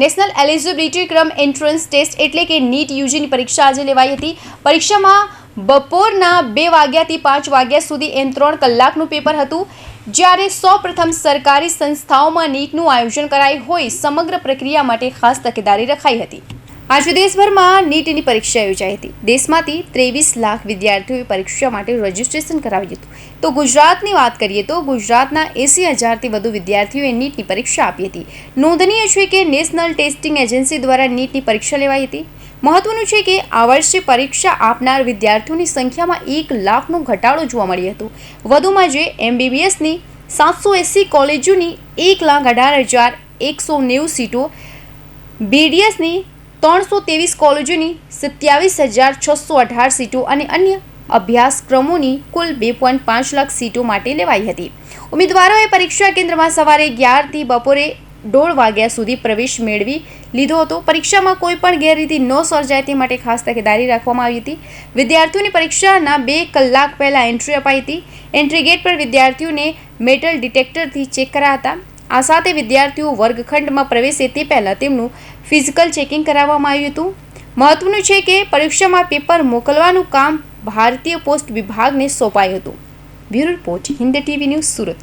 National eligibility ક્રમ entrance test એટલે કે નીટ યુજીની પરીક્ષા આજે લેવાઈ હતી. પરીક્ષામાં બપોરના 2 વાગ્યાથી 5 વાગ્યા સુધી એમ 3 કલાકનું પેપર હતું. જ્યારે સૌપ્રથમ સરકારી સંસ્થાઓમાં નીટનું આયોજન કરાયું હોય સમગ્ર પ્રક્રિયા માટે ખાસ તકેદારી રખાઈ હતી. આજે દેશભરમાં નીટની પરીક્ષા યોજાઈ હતી. દેશમાંથી 23 લાખ વિદ્યાર્થીઓએ પરીક્ષા માટે રજીસ્ટ્રેશન કરાવ્યું હતું. તો ગુજરાતની વાત કરીએ તો ગુજરાતના 80,000થી વધુ વિદ્યાર્થીઓએ નીટની પરીક્ષા આપી હતી. નોંધનીય છે કે નેશનલ ટેસ્ટિંગ એજન્સી દ્વારા નીટની પરીક્ષા લેવાઈ હતી. મહત્વનું છે કે આ વર્ષે પરીક્ષા આપનાર વિદ્યાર્થીઓની સંખ્યામાં 1 લાખનો ઘટાડો જોવા મળ્યો હતો. વધુમાં જે MBBSની 780 કોલેજોની 1,18,190 સીટો, BDSની 323 કોલેજોની 27,618 સીટો અને અન્ય અભ્યાસક્રમોની કુલ 2.5 લાખ સીટો માટે લેવાઈ હતી. ઉમેદવારોએ પરીક્ષા કેન્દ્રમાં સવારે 11થી બપોરે 1:30 વાગ્યા સુધી પ્રવેશ મેળવી લીધો હતો. પરીક્ષામાં કોઈ પણ ગેરરીતિ ન સર્જાય તે માટે ખાસ તકેદારી રાખવામાં આવી હતી. વિદ્યાર્થીઓની પરીક્ષાના 2 કલાક પહેલા એન્ટ્રી અપાઈ હતી. એન્ટ્રી ગેટ પર વિદ્યાર્થીઓને મેટલ ડિટેક્ટરથી ચેક કરાયા હતા. આ સાથે વિદ્યાર્થીઓ વર્ગખંડમાં પ્રવેશે તે પહેલાં તેમનું ફિઝિકલ ચેકિંગ કરાવવામાં આવ્યું હતું. મહત્વનું છે કે પરીક્ષામાં પેપર મોકલવાનું કામ ભારતીય પોસ્ટ વિભાગને સોંપાયું હતું. Bureau report, Hind TV news, Surat.